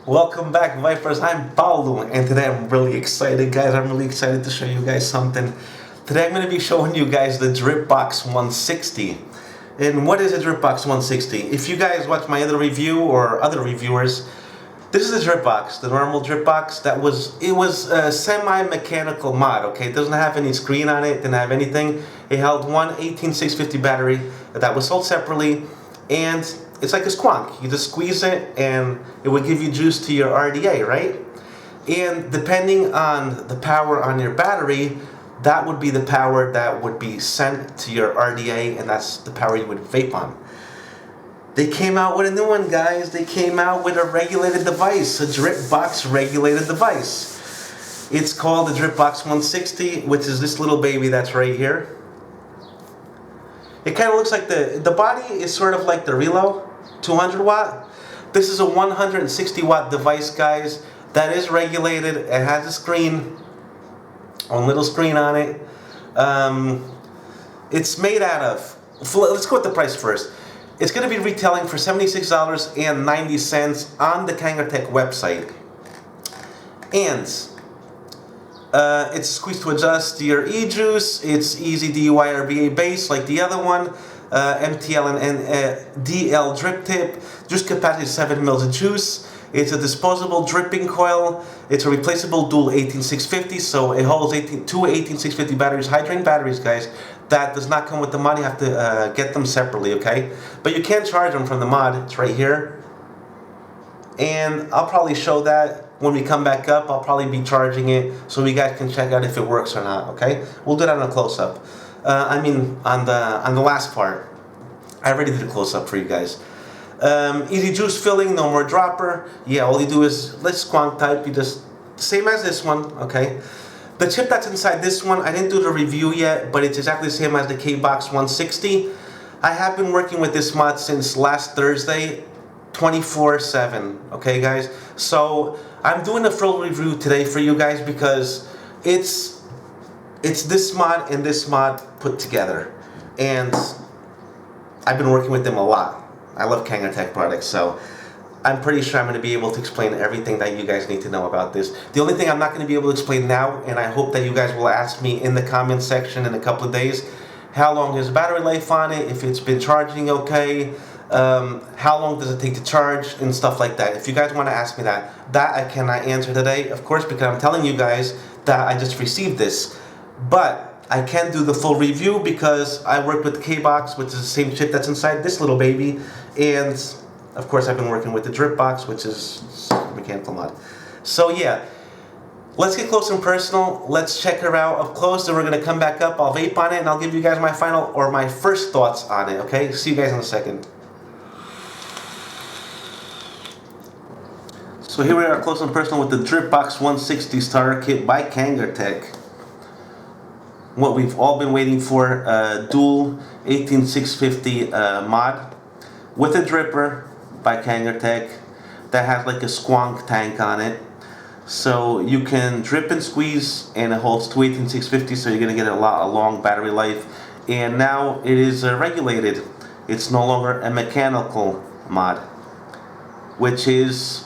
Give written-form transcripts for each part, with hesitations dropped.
Welcome back, Vipers. I'm Paulo, and today I'm really excited, guys. I'm really excited to show you guys something. Today I'm going to be showing you guys the DripBox 160. And what is a DripBox 160? If you guys watch my other review or other reviewers, this is the DripBox, the normal DripBox. It was a semi-mechanical mod. Okay, it doesn't have any screen on it. Didn't have anything. It held one 18650 battery that was sold separately, and it's like a squonk. You just squeeze it and it would give you juice to your RDA, right? And depending on the power on your battery, that would be the power that would be sent to your RDA, and that's the power you would vape on. They came out with a new one, guys. They came out with a regulated device, a DripBox regulated device. It's called the DripBox 160, which is this little baby that's right here. It kind of looks like the body is sort of like the Relo 200 watt. This is a 160 watt device, guys, that is regulated. It has a screen, a little screen on it. It's made out of, let's go with the price first. It's going to be retailing for $76.90 on the Kangertech website. And it's squeeze to adjust your e-juice. It's easy DUI RBA base like the other one. MTL and DL drip tip. Juice capacity is 7 mils of juice. It's a disposable dripping coil. It's a replaceable dual 18650, so it holds two 18650 batteries, hydrating batteries, guys. That does not come with the mod. You have to get them separately, okay? But you can charge them from the mod. It's right here. And I'll probably show that when we come back up. I'll probably be charging it so you guys can check out if it works or not, okay? We'll do that on a close-up. I mean, on the last part. I already did a close-up for you guys. Easy juice filling, no more dropper. Yeah, all you do is, let's squonk type. You just, same as this one, okay? The chip that's inside this one, I didn't do the review yet, but it's exactly the same as the Kbox 160. I have been working with this mod since last Thursday, 24/7, okay, guys? So I'm doing a full review today for you guys because it's this mod and this mod put together, and I've been working with them a lot. I love Kangertech products, so I'm pretty sure I'm going to be able to explain everything that you guys need to know about this. The only thing I'm not going to be able to explain now, and I hope that you guys will ask me in the comment section in a couple of days, how long is battery life on it, if it's been charging okay, how long does it take to charge, and stuff like that. If you guys want to ask me that I cannot answer today, of course, because I'm telling you guys that I just received this. But I can do the full review because I worked with the Kbox, which is the same chip that's inside this little baby, and of course I've been working with the DripBox, which is a mechanical mod. So yeah, let's get close and personal. Let's check her out up close, then we're going to come back up. I'll vape on it, and I'll give you guys my final, or my first thoughts on it, okay? See you guys in a second. So here we are close and personal with the DripBox 160 starter kit by Kangertech. What we've all been waiting for, dual 18650 mod with a dripper by Kangertech that has like a squonk tank on it. So you can drip and squeeze, and it holds two 18650, so you're going to get a long battery life. And now it is regulated. It's no longer a mechanical mod, which is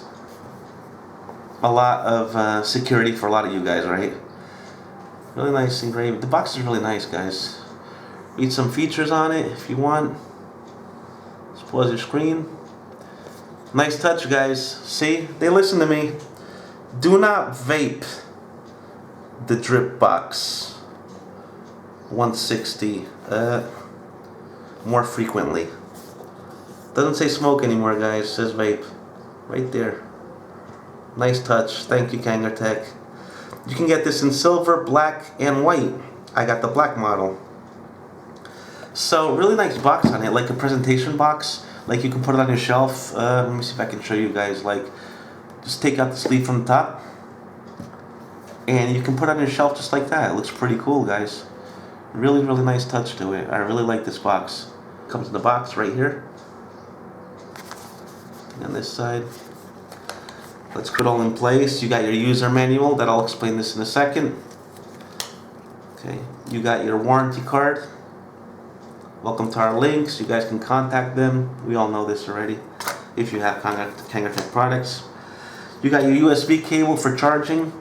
a lot of security for a lot of you guys, right? Really nice engraved. The box is really nice, guys. Read some features on it if you want. Just pause your screen. Nice touch, guys. See? They listen to me. Do not vape the DripBox 160 more frequently. Doesn't say smoke anymore, guys. It says vape. Right there. Nice touch. Thank you, Kangertech. You can get this in silver, black, and white. I got the black model. So really nice box on it, like a presentation box. Like you can put it on your shelf. Let me see if I can show you guys. Like, just take out the sleeve from the top, and you can put it on your shelf just like that. It looks pretty cool, guys. Really, really nice touch to it. I really like this box. Comes in the box right here. And on this side. Let's put it all in place. You got your user manual, that I'll explain this in a second. Okay, you got your warranty card. Welcome to our links. You guys can contact them. We all know this already if you have Kangertech products. You got your USB cable for charging.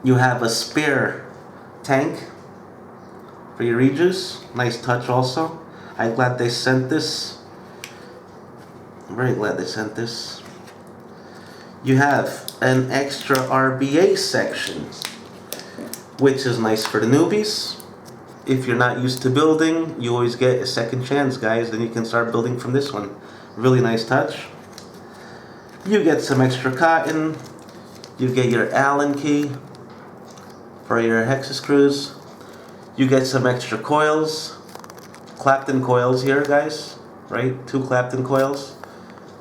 You have a spare tank for your e-juice. Nice touch also. I'm glad they sent this. I'm very glad they sent this. You have an extra RBA section, which is nice for the newbies. If you're not used to building, you always get a second chance, guys. Then you can start building from this one. Really nice touch. You get some extra cotton. You get your Allen key for your hexa screws. You get some extra coils. Clapton coils here, guys. Right? 2 Clapton coils.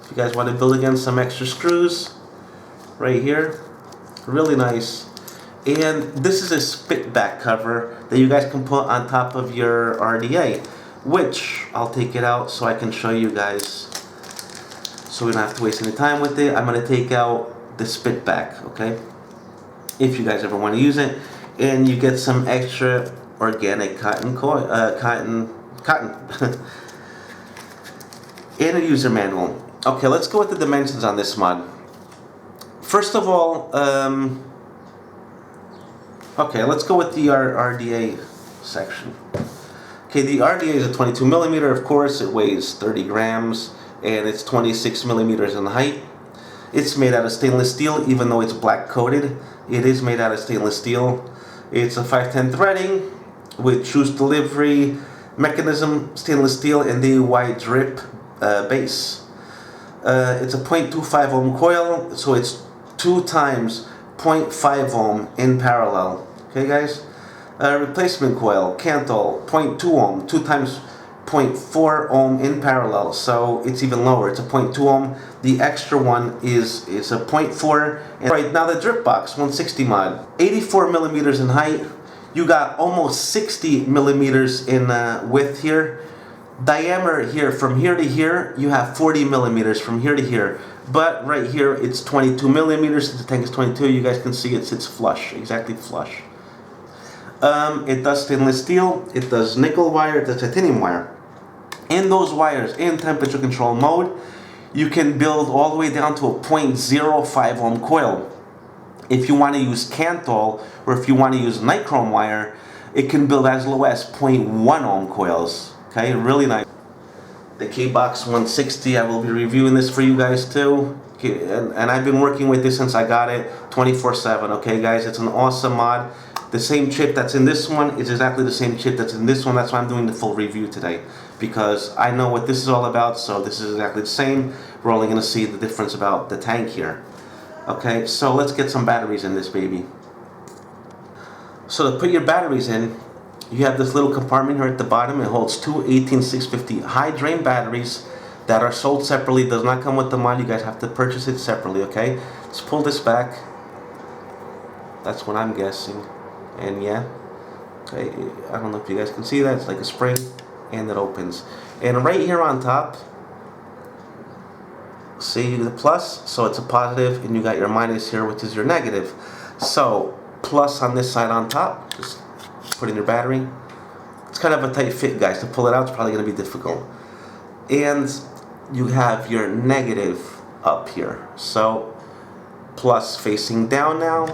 If you guys want to build again, some extra screws. Right here. Really nice. And this is a spit back cover that you guys can put on top of your RDA, which I'll take it out so I can show you guys, so we don't have to waste any time with it. I'm going to take out the spit back, okay, if you guys ever want to use it. And you get some extra organic cotton cotton and a user manual. Okay, let's go with the dimensions on this mod. First of all, okay, let's go with the RDA section. Okay, the RDA is a 22 millimeter, of course. It weighs 30 grams, and it's 26 millimeters in height. It's made out of stainless steel, even though it's black coated. It is made out of stainless steel. It's a 510 threading with juice delivery mechanism, stainless steel, and DIY drip base. It's a 0.25 ohm coil, so it's 2 times 0.5 ohm in parallel. Okay, guys? Replacement coil, Cantle, 0.2 ohm, 2 times 0.4 ohm in parallel, so it's even lower. It's a 0.2 ohm. The extra one is a 0.4. And right now the DripBox 160 mod, 84 millimeters in height. You got almost 60 millimeters in width here. Diameter here, from here to here, you have 40 millimeters from here to here. But right here, it's 22 millimeters. The tank is 22. You guys can see it's flush, exactly flush. It does stainless steel. It does nickel wire. It does titanium wire. In those wires, in temperature control mode, you can build all the way down to a 0.05 ohm coil. If you want to use Cantle, or if you want to use nichrome wire, it can build as low as 0.1 ohm coils. Okay, really nice. The Kbox 160, I will be reviewing this for you guys too. Okay, and I've been working with this since I got it 24/7. Okay, guys, it's an awesome mod. The same chip that's in this one is exactly the same chip that's in this one. That's why I'm doing the full review today, because I know what this is all about. So this is exactly the same. We're only going to see the difference about the tank here. Okay, so let's get some batteries in this baby. So to put your batteries in, you have this little compartment here at the bottom. It holds 2 18650 high drain batteries that are sold separately. Does not come with the mod. You guys have to purchase it separately, okay? Let's pull this back. That's what I'm guessing. And yeah, okay, I don't know if you guys can see that. It's like a spring, and it opens. And right here on top, see the plus, so it's a positive, and you got your minus here, which is your negative. So plus on this side on top, just put in your battery. It's kind of a tight fit, guys. To pull it out, it's probably going to be difficult. And you have your negative up here. So plus facing down now,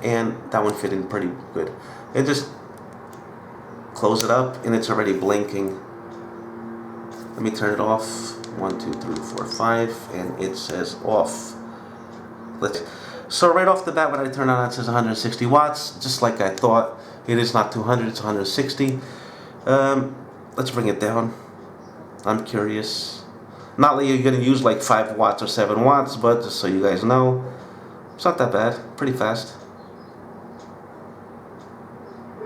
and that one fit in pretty good. And just close it up, and it's already blinking. Let me turn it off. 1, 2, 3, 4, 5, and it says off. So right off the bat, when I turn on, it says 160 watts, just like I thought. It is not 200, it's 160. Let's bring it down. I'm curious. Not that you're going to use like 5 watts or 7 watts, but just so you guys know, it's not that bad. Pretty fast.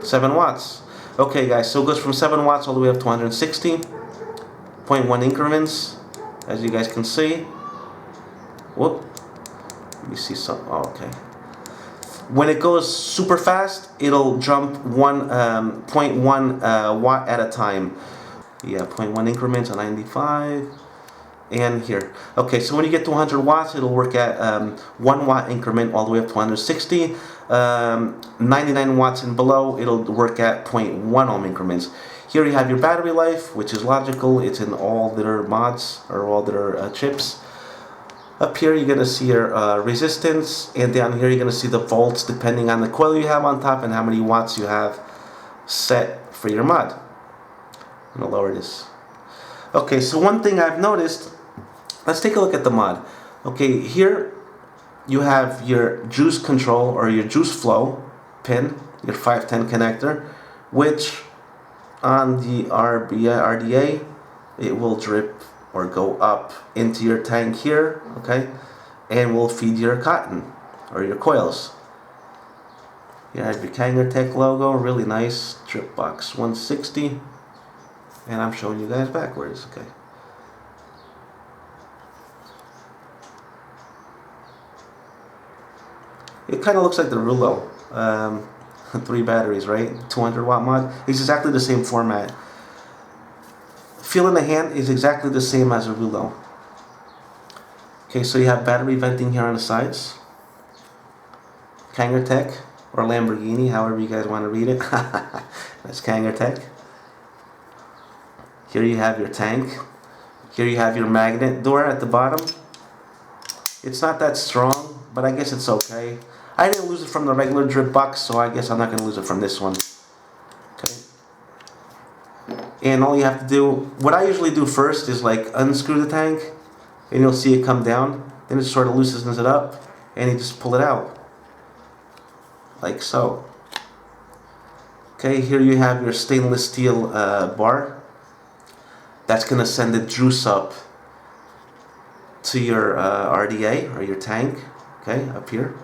7 watts. Okay, guys, so it goes from 7 watts all the way up to 160. 0.1 increments, as you guys can see. Whoop. Let me see some. Oh, okay. When it goes super fast, it'll jump 0.1 watt at a time. Yeah, 0.1 increments on 95. And here. Okay, so when you get to 100 watts, it'll work at 1 watt increment all the way up to 160. 99 watts and below, it'll work at 0.1 ohm increments. Here you have your battery life, which is logical. It's in all their mods, or all their chips. Up here you're going to see your resistance, and down here you're going to see the volts depending on the coil you have on top and how many watts you have set for your mod. I'm going to lower this. Okay, so one thing I've noticed, let's take a look at the mod. Okay, here you have your juice control or your juice flow pin, your 510 connector, which on the RDA it will drip or go up into your tank here, okay, and will feed your cotton or your coils. You have your Kangertech logo, really nice, DripBox 160, and I'm showing you guys backwards, okay. It kind of looks like the Rulo, 3 batteries, right? 200 watt mod. It's exactly the same format. Feel in the hand is exactly the same as a Rulo. Okay, so you have battery venting here on the sides. Kangertech or Lamborghini, however you guys want to read it. That's Kangertech. Here you have your tank. Here you have your magnet door at the bottom. It's not that strong, but I guess it's okay. I didn't lose it from the regular DripBox, so I guess I'm not going to lose it from this one. Okay. And all you have to do, what I usually do first is like unscrew the tank, and you'll see it come down. Then it sort of loosens it up, and you just pull it out. Like so. Okay, here you have your stainless steel bar. That's going to send the juice up to your RDA or your tank. Okay, up here.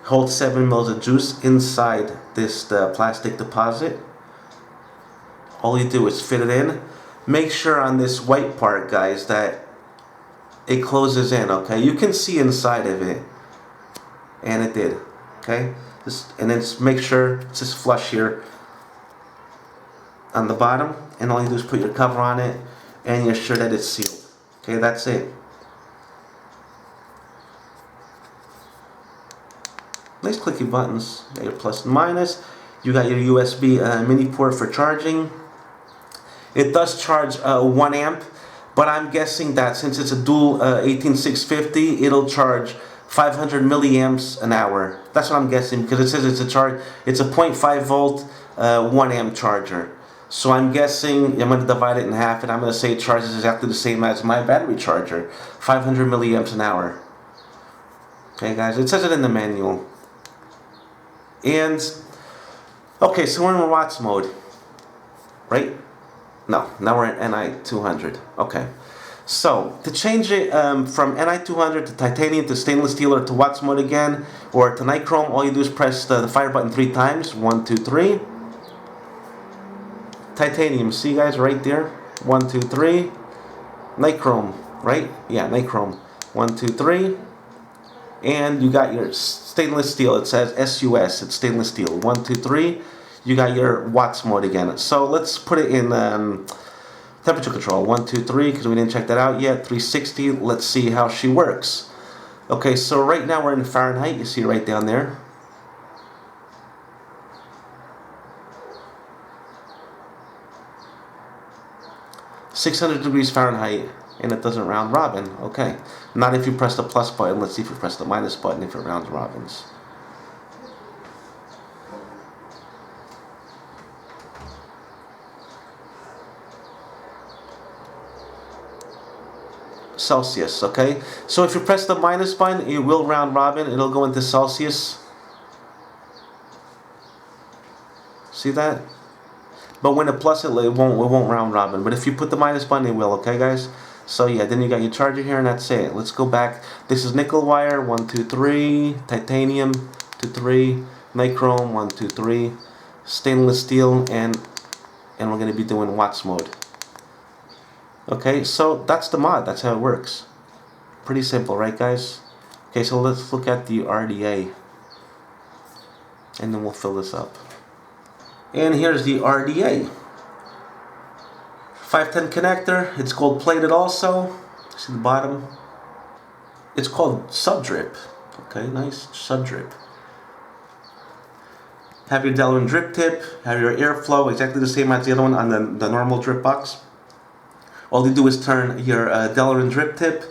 Hold 7 mils of juice inside this plastic deposit. All you do is fit it in. Make sure on this white part, guys, that it closes in, okay? You can see inside of it. And it did, okay? And then make sure it's just flush here on the bottom. And all you do is put your cover on it, and you're sure that it's sealed. Okay, that's it. Nice clicky buttons. You got your plus and minus. You got your USB mini port for charging. It does charge 1 amp, but I'm guessing that since it's a dual 18650, it'll charge 500 milliamps an hour. That's what I'm guessing, because it says it's a 0.5 volt 1 amp charger. So I'm guessing I'm going to divide it in half, and I'm going to say it charges exactly the same as my battery charger, 500 milliamps an hour. Okay, guys, it says it in the manual. And okay, so we're in watts mode, right? No, now we're in NI 200. Okay, so to change it from NI 200 to titanium to stainless steel or to watts mode again, or to nichrome, all you do is press the fire button 3 times. 1, 2, 3. Titanium, see guys, right there. 1, 2, 3. Nichrome, right? Yeah, nichrome. 1, 2, 3. And you got your stainless steel. It says SUS. It's stainless steel. 1, 2, 3. You got your watts mode again. So let's put it in temperature control. 1, 2, 3, because we didn't check that out yet. 360. Let's see how she works. Okay, so right now we're in Fahrenheit. You see right down there. .600 degrees Fahrenheit, and it doesn't round robin. Okay, not if you press the plus button. Let's see if you press the minus button if it rounds robins. Celsius, okay? So if you press the minus button, it will round robin. It'll go into Celsius. See that? But when it plus it won't round robin. But if you put the minus button, it will, okay guys? So yeah, then you got your charger here, and that's it. Let's go back. This is nickel wire, 1, 2, 3. Titanium, 2, 3. Nichrome, 1, 2, 3. Stainless steel, and we're gonna be doing watts mode. Okay, so that's the mod. That's how it works. Pretty simple, right guys? Okay, so let's look at the RDA, and then we'll fill this up. And here's the RDA. 510 connector. It's gold plated also. See the bottom? It's called Subdrip. Okay, nice. Subdrip. Have your Delrin drip tip. Have your airflow. Exactly the same as the other one on the normal DripBox. All you do is turn your Delrin drip tip.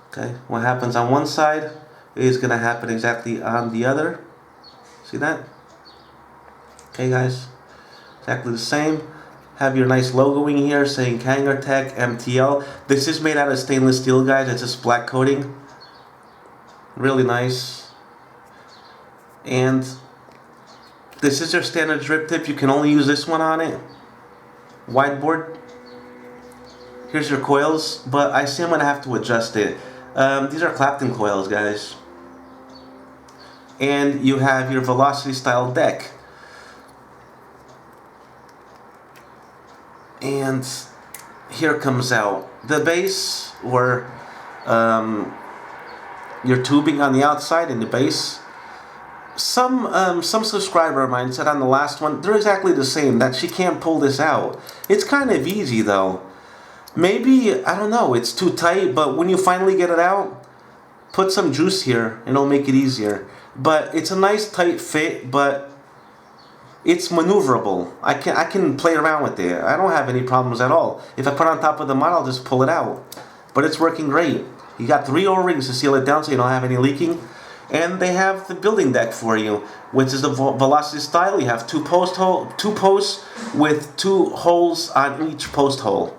Okay, what happens on one side is going to happen exactly on the other. See that? Okay guys, exactly the same. Have your nice logoing here saying Kangertech MTL. This is made out of stainless steel, guys. It's just black coating. Really nice. And this is your standard drip tip. You can only use this one on it. Whiteboard. Here's your coils, but I see I'm gonna have to adjust it. These are Clapton coils, guys. And you have your velocity style deck. And here comes out the base, or your tubing on the outside and the base. Some subscriber of mine said on the last one, they're exactly the same, that she can't pull this out. It's kind of easy though. Maybe, I don't know, it's too tight, but when you finally get it out, put some juice here and it'll make it easier. But it's a nice tight fit, but it's maneuverable. I can play around with it. I don't have any problems at all. If I put it on top of the mod, I'll just pull it out. But it's working great. You got 3 O-rings to seal it down so you don't have any leaking. And they have the building deck for you, which is the velocity style. You have two posts with 2 holes on each post hole.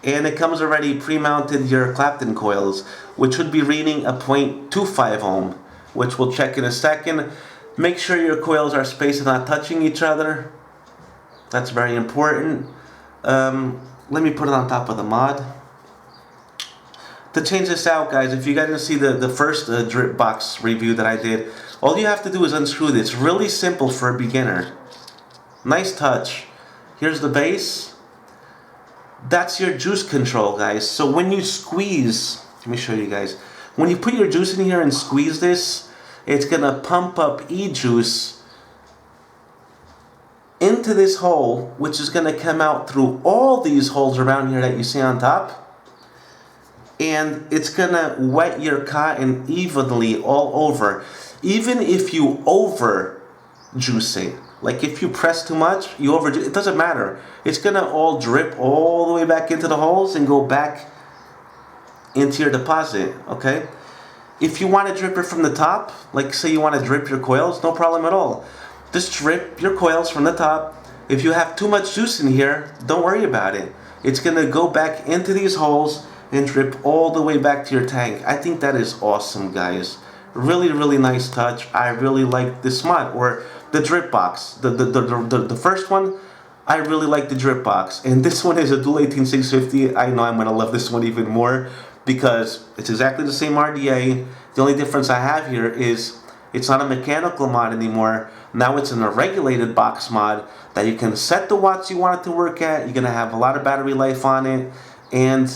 And it comes already pre-mounted your Clapton coils, which would be reading a 0.25 ohm, which we'll check in a second. Make sure your coils are spaced and not touching each other. That's very important. Let me put it on top of the mod. To change this out, guys, if you guys didn't see the first DripBox review that I did, all you have to do is unscrew this. Really simple for a beginner. Nice touch. Here's the base. That's your juice control, guys. So when you squeeze, let me show you guys. When you put your juice in here and squeeze this, it's gonna pump up e-juice into this hole, which is gonna come out through all these holes around here that you see on top. And it's gonna wet your cotton evenly all over. Even if you over juice it, like if you press too much, you over juice, it doesn't matter. It's gonna all drip all the way back into the holes and go back into your deposit, okay? If you want to drip it from the top, like say you want to drip your coils, no problem at all. Just drip your coils from the top. If you have too much juice in here, don't worry about it. It's gonna go back into these holes and drip all the way back to your tank. I think that is awesome, guys. Really, really nice touch. I really like this mod, or the DripBox. The first one, I really like the DripBox. And this one is a dual 18650. I know I'm gonna love this one even more, because it's exactly the same RDA. The only difference I have here is it's not a mechanical mod anymore. Now it's in a regulated box mod that you can set the watts you want it to work at. You're gonna have a lot of battery life on it, and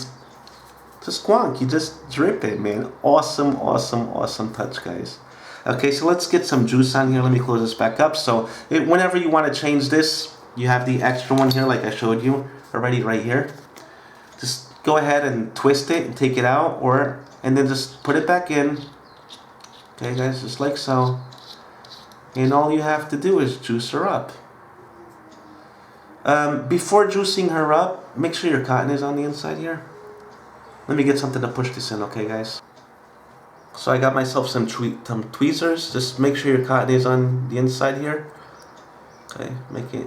just squonk, you just drip it, man. Awesome, awesome, awesome touch, guys. Okay, so let's get some juice on here. Let me close this back up. So whenever you want to change this, you have the extra one here, like I showed you already right here. Just go ahead and twist it and take it out, and then just put it back in. Okay, guys, just like so. And all you have to do is juice her up. Before juicing her up, make sure your cotton is on the inside here. Let me get something to push this in, okay, guys? So I got myself some tweezers. Just make sure your cotton is on the inside here. Okay, make it.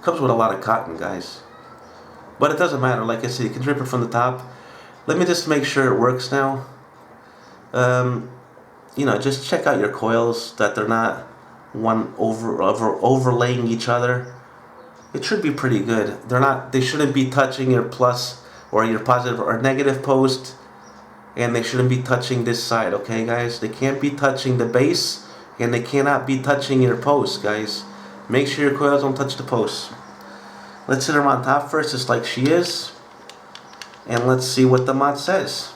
Comes with a lot of cotton, guys. But it doesn't matter. Like I said, you can drip it from the top. Let me just make sure it works now. You know, just check out your coils, that they're not one overlaying each other. It should be pretty good. They shouldn't be touching your plus or your positive or negative post, and they shouldn't be touching this side, okay, guys? They can't be touching the base, and they cannot be touching your post, guys. Make sure your coils don't touch the post. Let's sit her on top first, just like she is, and let's see what the mod says.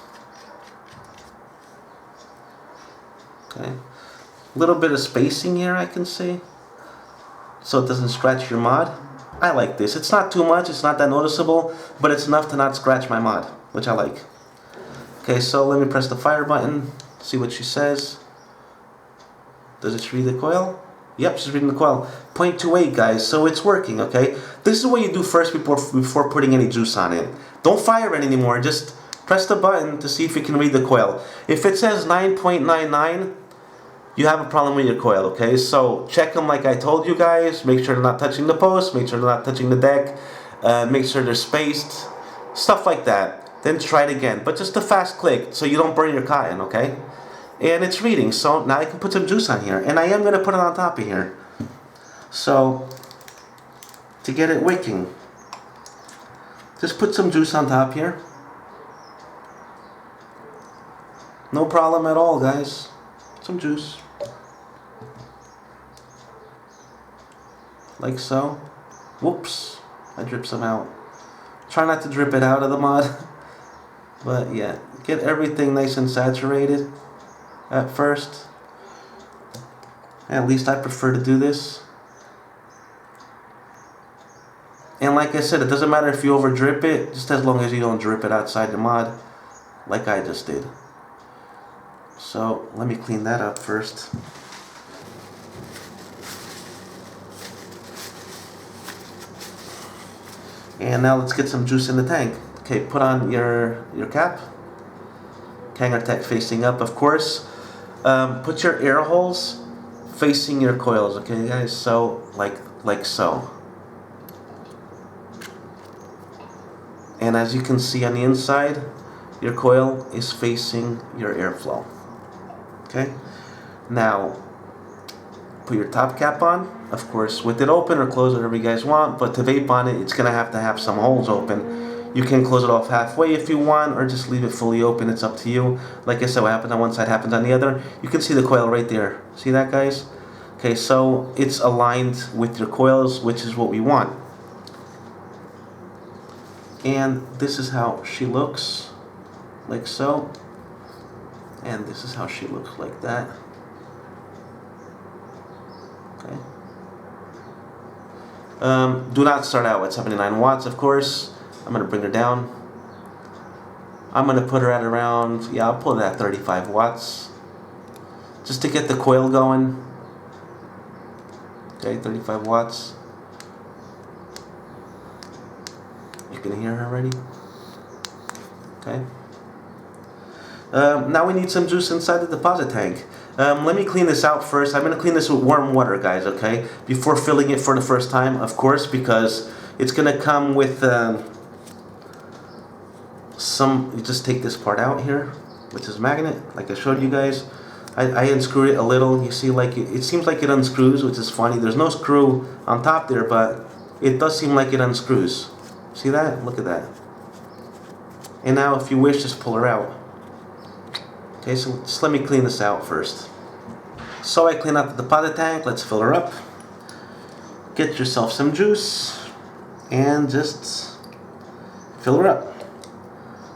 Okay, a little bit of spacing here, I can see, so it doesn't scratch your mod. I like this. It's not too much, it's not that noticeable, but it's enough to not scratch my mod, which I like. Okay, so let me press the fire button, see what she says. Does it read the coil? Yep, she's reading the coil. 0.28, guys, so it's working, okay? This is what you do first before putting any juice on it. Don't fire it anymore, just press the button to see if it can read the coil. If it says 9.99, you have a problem with your coil, okay? So check them like I told you guys. Make sure they're not touching the post, make sure they're not touching the deck, make sure they're spaced, stuff like that. Then try it again, but just a fast click so you don't burn your cotton, okay? And it's reading, so now I can put some juice on here, and I am going to put it on top of here. So, to get it wicking, just put some juice on top here. No problem at all, guys. Some juice. Like so. Whoops, I dripped some out. Try not to drip it out of the mod. But yeah, get everything nice and saturated at first. At least I prefer to do this. And like I said, it doesn't matter if you over drip it, just as long as you don't drip it outside the mod, like I just did. So let me clean that up first. And now let's get some juice in the tank. Okay, put on your cap. Kangertech facing up, of course. Put your air holes facing your coils, okay, guys? So, like so. And as you can see on the inside, your coil is facing your airflow. Okay? Now, put your top cap on, of course, with it open or closed, whatever you guys want, but to vape on it, it's gonna have to have some holes open. You can close it off halfway if you want, or just leave it fully open, it's up to you. Like I said, what happens on one side happens on the other. You can see the coil right there. See that, guys? Okay, so it's aligned with your coils, which is what we want. And this is how she looks, like so. And this is how she looks, like that. Okay. Do not start out at 79 watts, of course. I'm going to bring her down. I'm going to put her at around, yeah, I'll put it at 35 watts. Just to get the coil going. Okay, 35 watts. You can hear her already. Okay. Now we need some juice inside the deposit tank. Let me clean this out first. I'm going to clean this with warm water, guys, okay? Before filling it for the first time, of course, because it's going to come with you just take this part out here, which is magnet, like I showed you guys. I unscrew it a little. You see, like it seems like it unscrews, which is funny. There's no screw on top there, but it does seem like it unscrews. See that? Look at that. And now, if you wish, just pull her out. Okay, so just let me clean this out first. So I clean out the deposit tank. Let's fill her up. Get yourself some juice and just fill her up.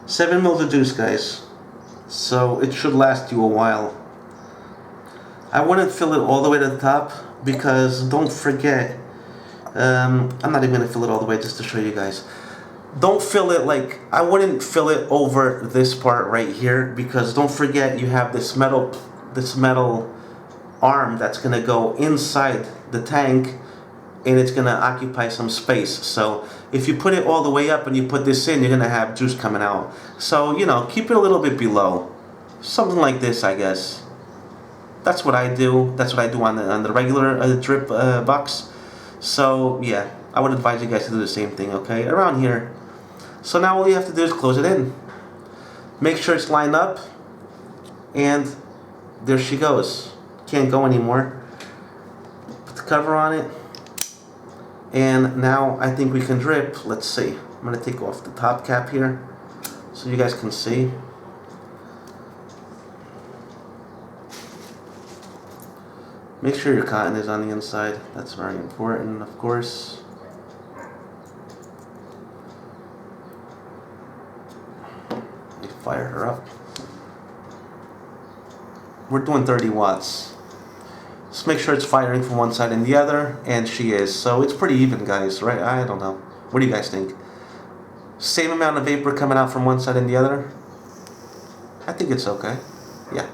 7 mils of juice, guys. So it should last you a while. I wouldn't fill it all the way to the top because don't forget, I'm not even going to fill it all the way just to show you guys. Don't fill it like, I wouldn't fill it over this part right here because don't forget you have this metal arm that's going to go inside the tank and it's going to occupy some space. So if you put it all the way up and you put this in, you're going to have juice coming out. So, you know, keep it a little bit below. Something like this, I guess. That's what I do. That's what I do on the regular drip box. So, yeah, I would advise you guys to do the same thing, okay? Around here. So now all you have to do is close it in. Make sure it's lined up. And there she goes. Can't go anymore. Put the cover on it. And now I think we can drip. Let's see. I'm going to take off the top cap here so you guys can see. Make sure your cotton is on the inside. That's very important, of course. Let me fire her up. We're doing 30 watts. Just make sure it's firing from one side and the other, and she is. So it's pretty even, guys, right? I don't know. What do you guys think? Same amount of vapor coming out from one side and the other? I think it's okay. Yeah.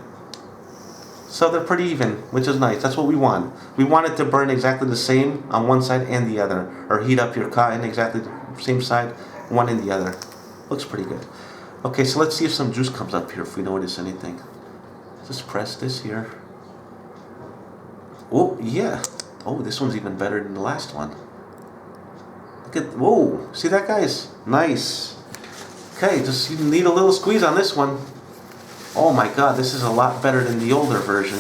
So they're pretty even, which is nice. That's what we want. We want it to burn exactly the same on one side and the other, or heat up your cotton exactly the same side, one and the other. Looks pretty good. Okay, so let's see if some juice comes up here, if we notice anything. Just press this here. Oh, yeah. Oh, this one's even better than the last one. Look at, whoa, see that, guys? Nice. Okay, just you need a little squeeze on this one. Oh my god, this is a lot better than the older version.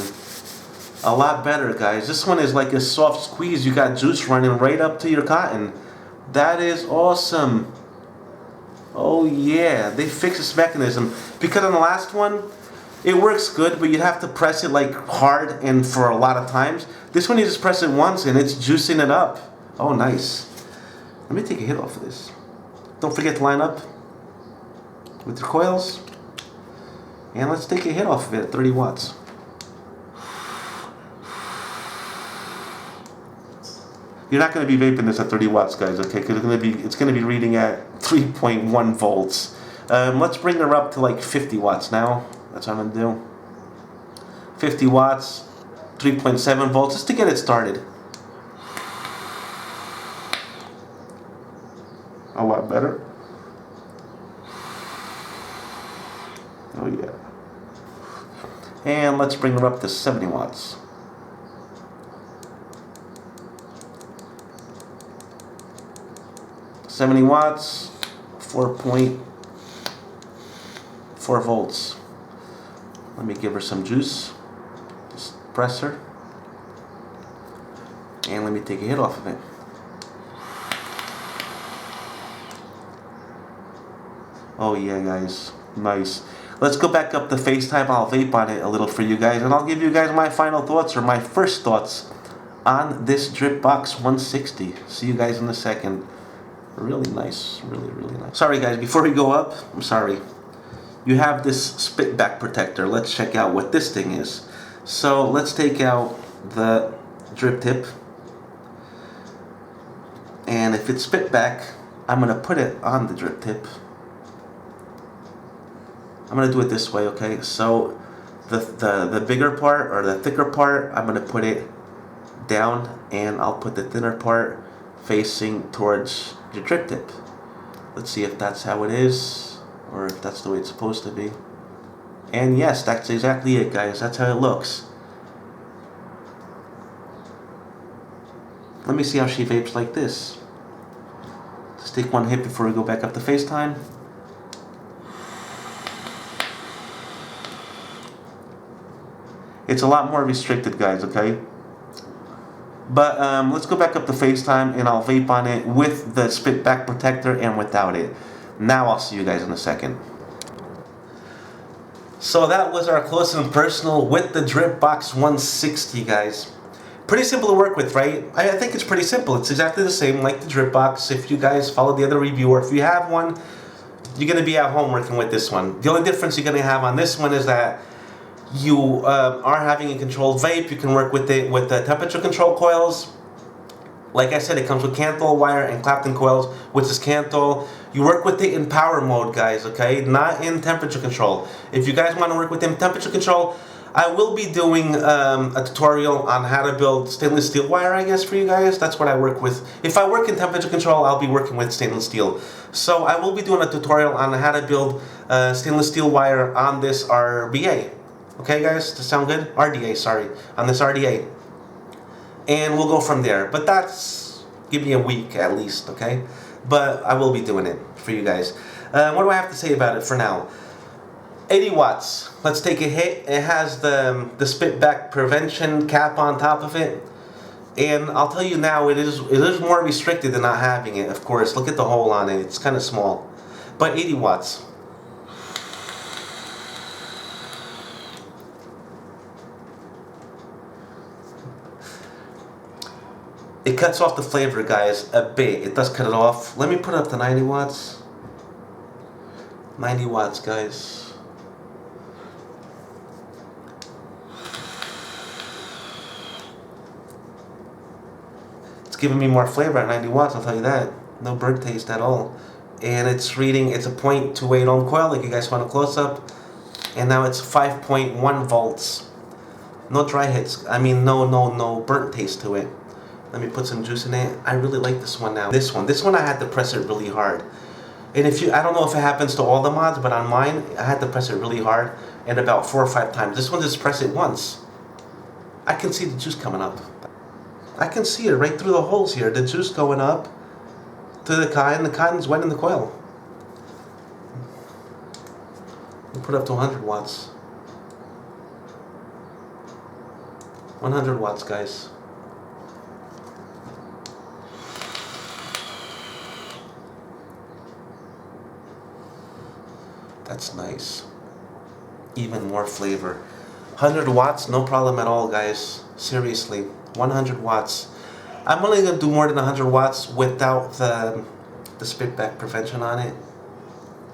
A lot better, guys. This one is like a soft squeeze. You got juice running right up to your cotton. That is awesome. Oh yeah, they fixed this mechanism. Because on the last one, it works good, but you have to press it like hard and for a lot of times. This one you just press it once and it's juicing it up. Oh, nice. Let me take a hit off of this. Don't forget to line up with your coils. And let's take a hit off of it at 30 watts. You're not going to be vaping this at 30 watts, guys, okay? Because it's going to be reading at 3.1 volts. Let's bring her up to like 50 watts now. That's what I'm going to do. 50 watts, 3.7 volts, just to get it started. A lot better. Oh yeah. And let's bring her up to 70 watts. $70 4.4 volts. Let me give her some juice. Just press her. And let me take a hit off of it. Oh yeah, guys. Nice. Let's go back up to FaceTime. I'll vape on it a little for you guys, and I'll give you guys my final thoughts, or my first thoughts on this DripBox 160. See you guys in a second. Really nice. Really, really nice. Sorry guys, before we go up, I'm sorry. You have this spit back protector. Let's check out what this thing is. So let's take out the drip tip. And if it's spit back, I'm going to put it on the drip tip. I'm going to do it this way, okay? So the bigger part, or the thicker part, I'm going to put it down, and I'll put the thinner part facing towards your drip tip. Let's see if that's how it is, or if that's the way it's supposed to be. And yes, that's exactly it, guys. That's how it looks. Let me see how she vapes like this. Let's take one hit before we go back up to FaceTime. It's a lot more restricted, guys, okay? But let's go back up to FaceTime, and I'll vape on it with the spit back protector and without it. Now I'll see you guys in a second. So that was our close and personal with the DripBox 160, guys. Pretty simple to work with, right? I think it's pretty simple. It's exactly the same like the DripBox. If you guys follow the other review, or if you have one, you're going to be at home working with this one. The only difference you're going to have on this one is that you are having a controlled vape. You can work with it with the temperature control coils. Like I said, it comes with Kanthal wire and Clapton coils, which is Kanthal. You work with it in power mode, guys, okay? Not in temperature control. If you guys want to work with it in temperature control, I will be doing a tutorial on how to build stainless steel wire, I guess, for you guys. That's what I work with. If I work in temperature control, I'll be working with stainless steel. So I will be doing a tutorial on how to build stainless steel wire on this RBA. Okay, guys? Does that sound good? RDA, sorry. On this RDA. And we'll go from there. But that's... give me a week at least, okay? But I will be doing it for you guys. What do I have to say about it for now? 80 watts. Let's take a hit. It has the spit back prevention cap on top of it. And I'll tell you now, it is more restricted than not having it, of course. Look at the hole on it. It's kind of small. But 80 watts. It cuts off the flavor, guys, a bit. It does cut it off. Let me put it up to 90 watts. 90 watts, guys. It's giving me more flavor at 90 watts, I'll tell you that. No burnt taste at all. And it's reading, it's a 0.28 ohm coil, like you guys want a close-up. And now it's 5.1 volts. No dry hits. I mean, no burnt taste to it. Let me put some juice in it. I really like this one now. This one I had to press it really hard. And I don't know if it happens to all the mods, but on mine, I had to press it really hard and about 4 or 5 times. This one, just press it once. I can see the juice coming up. I can see it right through the holes here. The juice going up to the cotton. The cotton's wet in the coil. We'll put it up to 100 watts. 100 watts, guys. That's nice. Even more flavor. 100 watts, no problem at all, guys. Seriously, 100 watts. I'm only going to do more than 100 watts without the spitback prevention on it.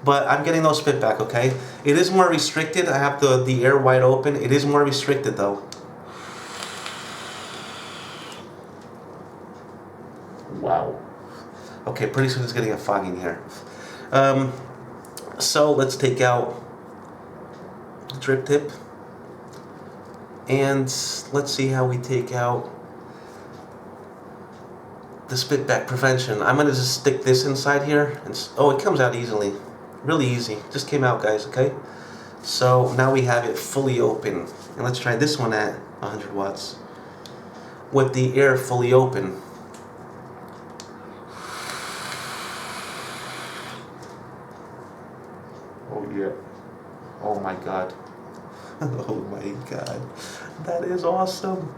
But I'm getting no spitback, okay? It is more restricted. I have the air wide open. It is more restricted, though. Wow. Okay, pretty soon it's getting a fog in here. So let's take out the drip tip. And let's see how we take out the spitback prevention. I'm going to just stick this inside here. Oh, it comes out easily. Really easy. Just came out, guys, okay? So now we have it fully open. And let's try this one at 100 watts. With the air fully open. Oh, yeah. Oh, my God. Oh my God, that is awesome.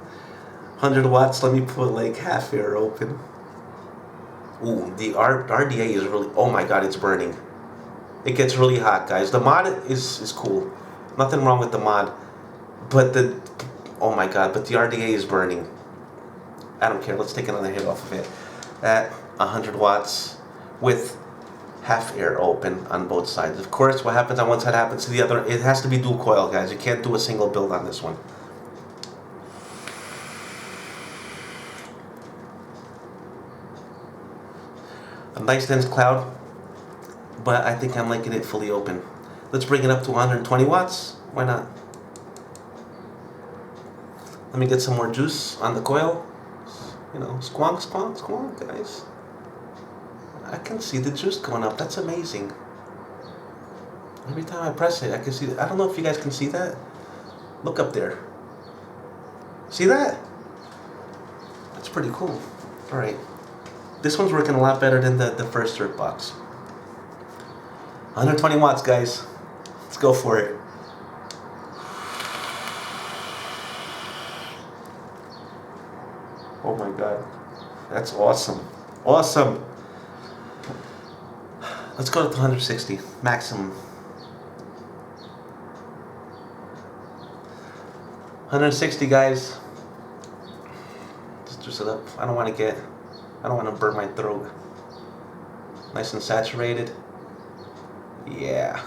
100 watts, let me put like half air open. Ooh, the RDA is really, oh my God, it's burning. It gets really hot, guys. The mod is cool. Nothing wrong with the mod. But oh my God, but the RDA is burning. I don't care, let's take another hit off of it. At 100 watts with half air open on both sides. Of course, what happens on one side happens to the other. It has to be dual coil, guys. You can't do a single build on this one. A nice dense cloud, but I think I'm liking it fully open. Let's bring it up to 120 watts. Why not? Let me get some more juice on the coil. You know, squonk, squonk, squonk, guys. I can see the juice going up. That's amazing. Every time I press it, I can see it. I don't know if you guys can see that. Look up there. See that? That's pretty cool. All right. This one's working a lot better than the first DripBox. 120 watts, guys. Let's go for it. Oh my God. That's awesome. Awesome. Let's go to 160, maximum. 160, guys. Just juice it up. I don't want to burn my throat. Nice and saturated. Yeah.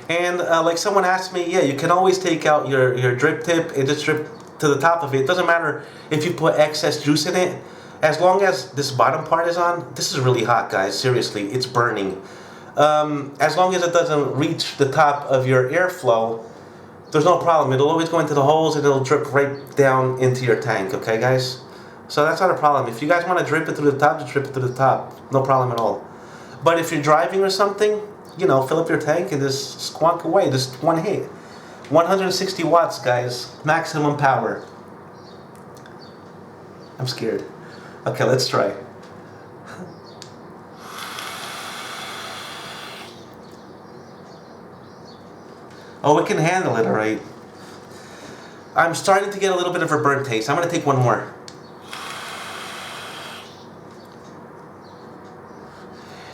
And like someone asked me, yeah, you can always take out your drip tip and just drip to the top of it. It doesn't matter if you put excess juice in it. As long as this bottom part is on, this is really hot, guys. Seriously, it's burning. As long as it doesn't reach the top of your airflow, there's no problem. It'll always go into the holes and it'll drip right down into your tank, okay, guys? So that's not a problem. If you guys want to drip it through the top, just drip it through the top. No problem at all. But if you're driving or something, you know, fill up your tank and just squonk away. Just one hit. 160 watts, guys. Maximum power. I'm scared. Okay, let's try. Oh, it can handle it, all right. I'm starting to get a little bit of a burnt taste. I'm going to take one more.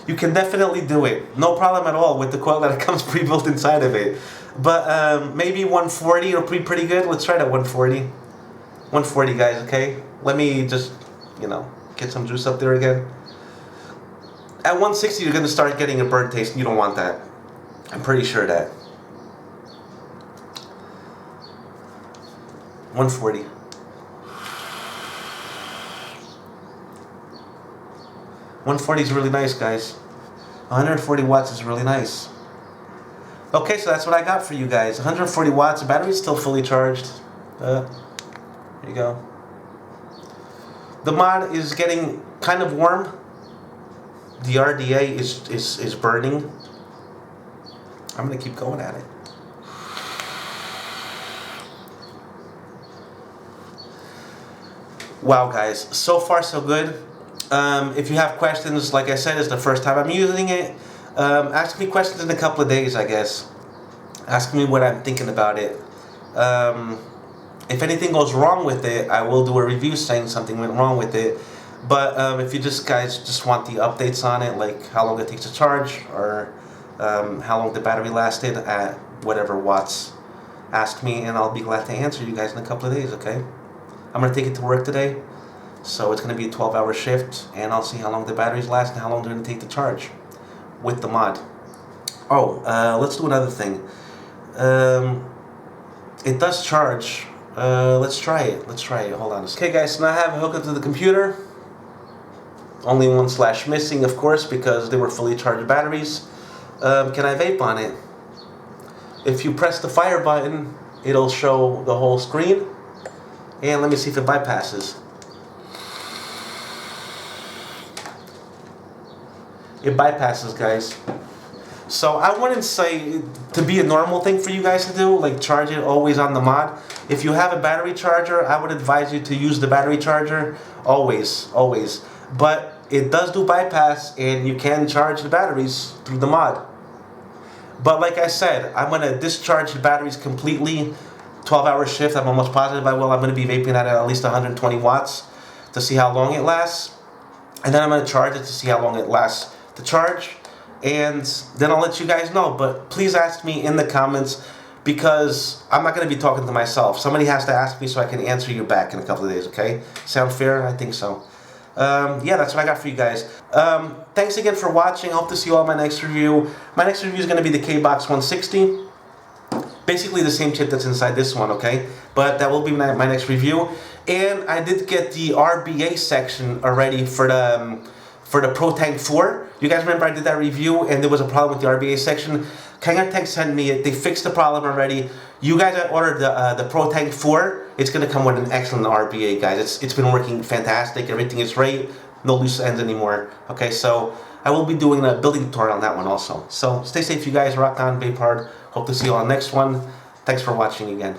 You can definitely do it. No problem at all with the coil that comes pre-built inside of it. But maybe 140 will be pretty good. Let's try that 140. 140, guys, okay? Let me just, you know, get some juice up there again. At 160, you're going to start getting a burnt taste. You don't want that. I'm pretty sure that. 140. 140 is really nice, guys. 140 watts is really nice. Okay, so that's what I got for you guys. 140 watts. The battery's still fully charged. There you go. The mod is getting kind of warm. The RDA is burning. I'm gonna keep going at it. Wow, guys, so far so good. If you have questions, like I said, it's the first time I'm using it. Ask me questions in a couple of days, I guess. Ask me what I'm thinking about it. If anything goes wrong with it, I will do a review saying something went wrong with it. But if you guys just want the updates on it, like how long it takes to charge, or how long the battery lasted at whatever watts, ask me and I'll be glad to answer you guys in a couple of days, okay? I'm going to take it to work today, so it's going to be a 12-hour shift, and I'll see how long the batteries last and how long they're going to take to charge with the mod. Oh, let's do another thing. It does charge. Let's try it. Hold on a second. Okay, guys, so now I have it hooked up to the computer. Only one slash missing, of course, because they were fully charged batteries. Can I vape on it? If you press the fire button, it'll show the whole screen. And let me see if it bypasses. It bypasses, guys. So I wouldn't say to be a normal thing for you guys to do, like charge it always on the mod. If you have a battery charger, I would advise you to use the battery charger always. But it does do bypass, and you can charge the batteries through the mod. But like I said, I'm going to discharge the batteries completely. 12-hour shift, I'm almost positive I will. I'm going to be vaping at least 120 watts to see how long it lasts. And then I'm going to charge it to see how long it lasts to charge. And then I'll let you guys know. But please ask me in the comments, because I'm not going to be talking to myself. Somebody has to ask me so I can answer you back in a couple of days, okay? Sound fair? I think so. Yeah, that's what I got for you guys. Thanks again for watching. I hope to see you all in my next review. My next review is going to be the Kbox 160. Basically the same chip that's inside this one, okay? But that will be my next review. And I did get the RBA section already for the ProTank 4. You guys remember I did that review and there was a problem with the RBA section. Kangertech sent me it. They fixed the problem already. You guys that ordered the ProTank 4, it's going to come with an excellent RBA, guys. It's been working fantastic. Everything is great. No loose ends anymore. Okay, so I will be doing a building tutorial on that one also. So stay safe, you guys. Rock on, vape hard. Hope to see you on the next one. Thanks for watching again.